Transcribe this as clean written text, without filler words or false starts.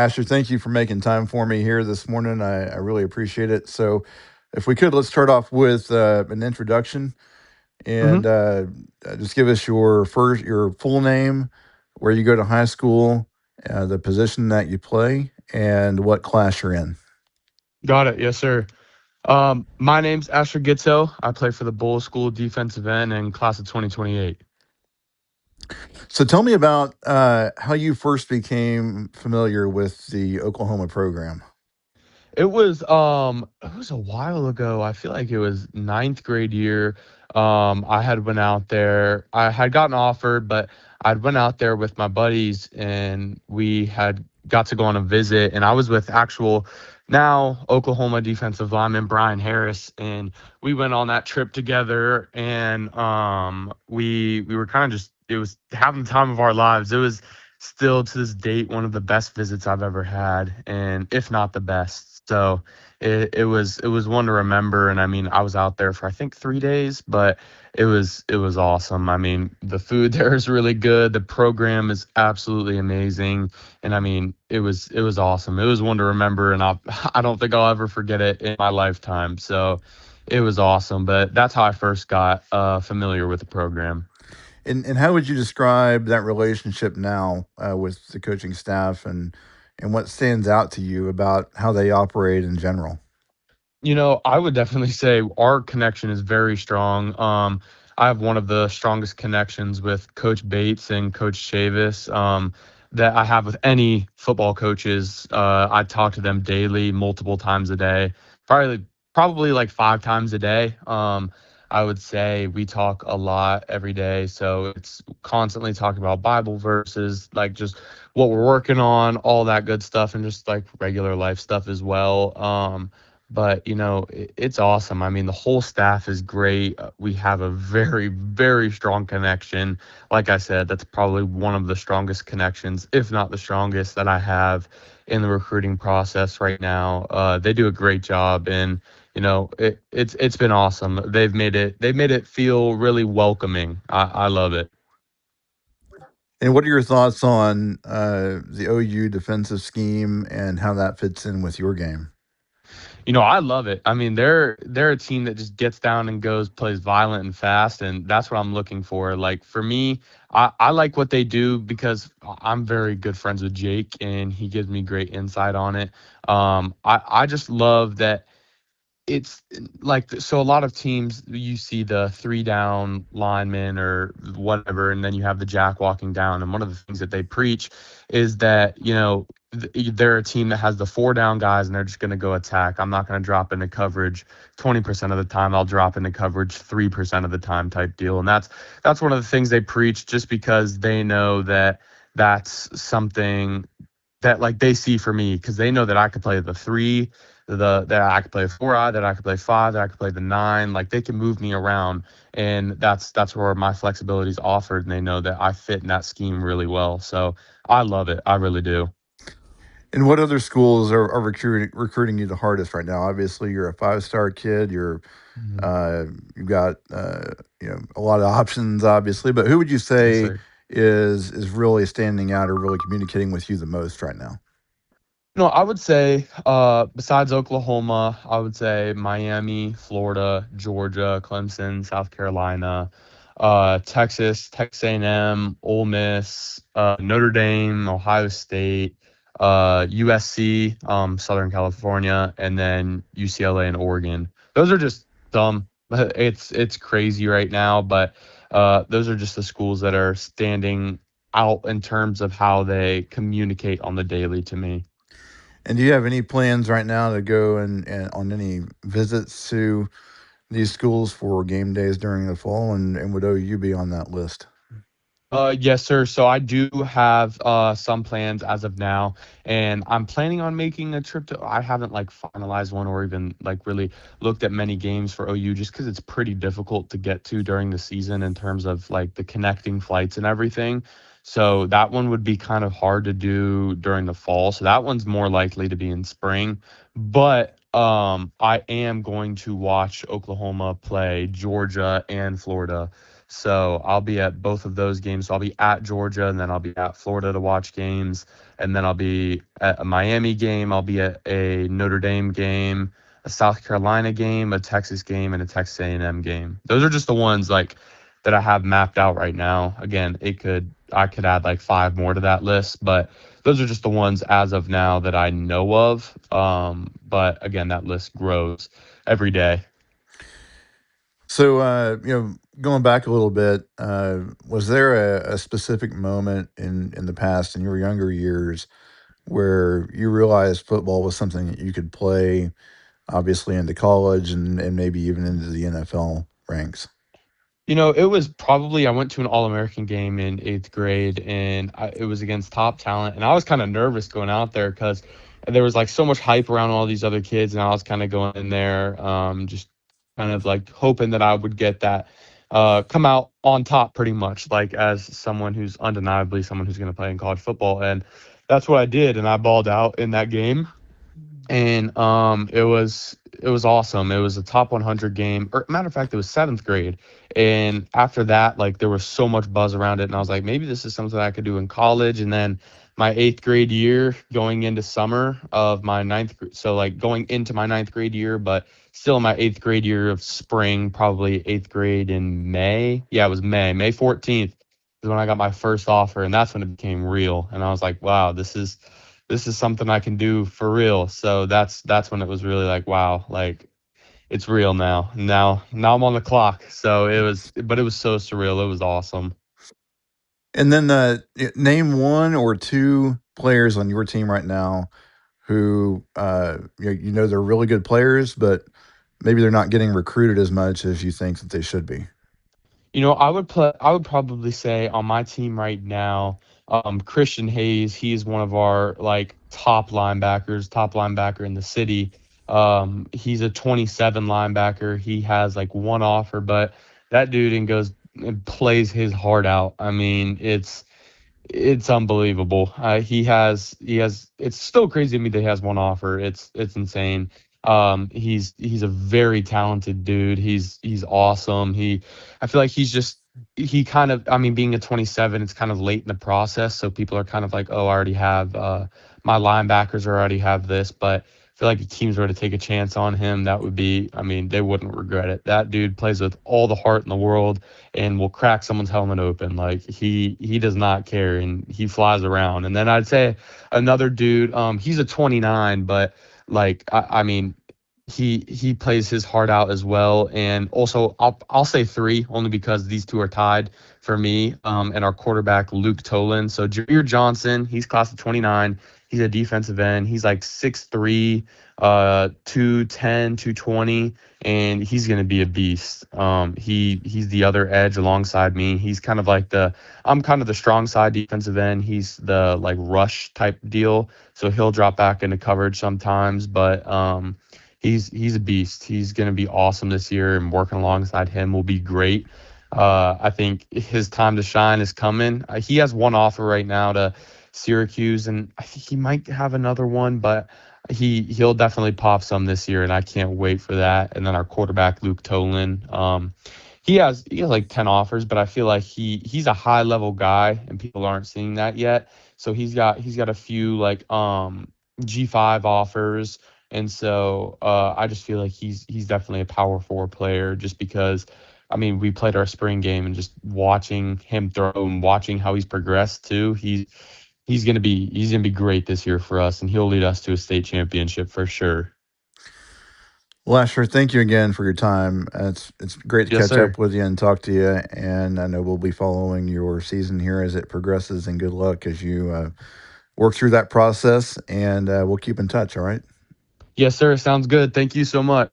Asher, thank you for making time for me here this morning. I really appreciate it. So, if we could, let's start off with an introduction hmm and just give us your full name, where you go to high school, the position that you play, and what class you're in. Got it. Yes, sir. My name's Asher Gitto. I play for the Bull School defensive end in class of 2028. So, tell me about how you first became familiar with the Oklahoma program. It was a while ago. I feel like it was ninth grade year. I had went out there. I had gotten offered, but I'd went out there with my buddies and we had got to go on a visit. And I was with actual now Oklahoma defensive lineman Brian Harris, and we went on that trip together. And we were kind of just it was having the time of our lives. It was still to this date one of the best visits I've ever had, and if not the best. So it was one to remember. And I mean, I was out there for I think 3 days, but it was awesome. I mean, the food there is really good. The program is absolutely amazing, and I mean, it was awesome. It was one to remember, and I don't think I'll ever forget it in my lifetime. So it was awesome. But that's how I first got familiar with the program. And how would you describe that relationship now with the coaching staff, and what stands out to you about how they operate in general? I would definitely say our connection is very strong. I have one of the strongest connections with Coach Bates and Coach Chavis that I have with any football coaches. I talk to them daily, multiple times a day, probably like 5 times a day. I would say we talk a lot every day, so it's constantly talking about Bible verses, like just what we're working on, all that good stuff, and just like regular life stuff as well. But it's awesome. I mean, the whole staff is great. We have a very, very strong connection. Like I said, that's probably one of the strongest connections, if not the strongest, that I have in the recruiting process right now. They do a great job, and it's been awesome. They've made it feel really welcoming. I love it. And what are your thoughts on the OU defensive scheme and how that fits in with your game? I love it. I mean, they're a team that just gets down and goes, plays violent and fast, and that's what I'm looking for. Like for me, I like what they do because I'm very good friends with Jake, and he gives me great insight on it. I just love that it's like so a lot of teams you see the three down lineman or whatever, and then you have the jack walking down, and one of the things that they preach is that they're a team that has the four down guys and they're just going to go attack. I'm not going to drop into coverage 20% of the time. I'll drop into coverage 3% of the time type deal. And that's one of the things they preach, just because they know that that's something that like they see for me, because they know that I could play the three, that I could play four eye, that I could play five, that I could play the nine. Like they can move me around, and that's where my flexibility is offered, and they know that I fit in that scheme really well. So I love it. I really do. And what other schools are recruiting you the hardest right now? Obviously, you're a 5-star kid. Mhm. Uh, you've got a lot of options, obviously. But who would you Yes, say sir. is really standing out or really communicating with you the most right now? No, I would say, besides Oklahoma, I would say Miami, Florida, Georgia, Clemson, South Carolina, Texas A&M, Ole Miss, Notre Dame, Ohio State, USC, Southern California, and then UCLA and Oregon. Those are just some. It's crazy right now, but those are just the schools that are standing out in terms of how they communicate on the daily to me. And do you have any plans right now to go and on any visits to these schools for game days during the fall? And would OU be on that list? Yes, sir. So I do have some plans as of now, and I'm planning on making a trip to. I haven't like finalized one or even like really looked at many games for OU, just because it's pretty difficult to get to during the season in terms of like the connecting flights and everything. So that one would be kind of hard to do during the fall. So that one's more likely to be in spring. But I am going to watch Oklahoma play Georgia and Florida. So I'll be at both of those games. So I'll be at Georgia, and then I'll be at Florida to watch games, and then I'll be at a Miami game. I'll be at a Notre Dame game, a South Carolina game, a Texas game, and a Texas A&M game. Those are just the ones like that I have mapped out right now. Again, it could I could add like five more to that list, but those are just the ones as of now that I know of. But again, that list grows every day. So, going back a little bit, was there a specific moment in the past in your younger years where you realized football was something that you could play, obviously into college and maybe even into the NFL ranks? It was probably I went to an All-American game in 8th grade, and it was against top talent, and I was kind of nervous going out there because there was like so much hype around all these other kids, and I was kind of going in there, just kind of like hoping that I would get that, come out on top pretty much, like as someone who's undeniably someone who's going to play in college football, and that's what I did, and I balled out in that game, and it was awesome. It was a top 100 game. Or matter of fact, it was 7th grade, and after that, like there was so much buzz around it, and I was like, maybe this is something I could do in college. And then my 8th grade year, going into summer of my so like going into my 9th grade year, but still in my 8th grade year of spring, probably 8th grade in May. Yeah, it was May 14th is when I got my first offer, and that's when it became real. And I was like, wow, this is something I can do for real. So that's when it was really like, wow, like it's real now. Now I'm on the clock. So it was so surreal. It was awesome. And then, name one or two players on your team right now who, they're really good players, but maybe they're not getting recruited as much as you think that they should be. I would probably say on my team right now, Christian Hayes, he is one of our like top linebacker in the city. He's a 27 linebacker. He has like one offer, but that dude and goes and plays his heart out. I mean, it's unbelievable. He has. It's still crazy to me that he has one offer. It's insane. He's a very talented dude. He's awesome. I feel like he kind of. I mean, being a 27, it's kind of late in the process, so people are kind of like, oh, I already have my linebackers already have this, but. I feel like if teams were to take a chance on him, that would be, I mean, they wouldn't regret it. That dude plays with all the heart in the world and will crack someone's helmet open. Like he does not care and he flies around. And then I'd say another dude, he's a 29, but like I mean, he plays his heart out as well. And also I'll say three only because these two are tied for me. And our quarterback Luke Tolan. So Jameer Johnson, he's class of 29. He's a defensive end. He's like 6'3", 210, 220, and he's gonna be a beast. He's the other edge alongside me. I'm kind of the strong side defensive end. He's the like rush type deal. So he'll drop back into coverage sometimes, but he's a beast. He's gonna be awesome this year, and working alongside him will be great. I think his time to shine is coming. He has one offer right now to Syracuse, and I think he might have another one, but he'll definitely pop some this year, and I can't wait for that. And then our quarterback Luke Tolan, he has like 10 offers, but I feel like he's a high level guy, and people aren't seeing that yet. So he's got a few like G5 offers, and so I just feel like he's definitely a power forward player, just because. I mean, we played our spring game and just watching him throw and watching how he's progressed too. He's gonna be great this year for us, and he'll lead us to a state championship for sure. Well, Asher, thank you again for your time. It's great to Yes, catch up sir. with you and talk to you. And I know we'll be following your season here as it progresses. And good luck as you work through that process. And we'll keep in touch. All right. Yes, sir. Sounds good. Thank you so much.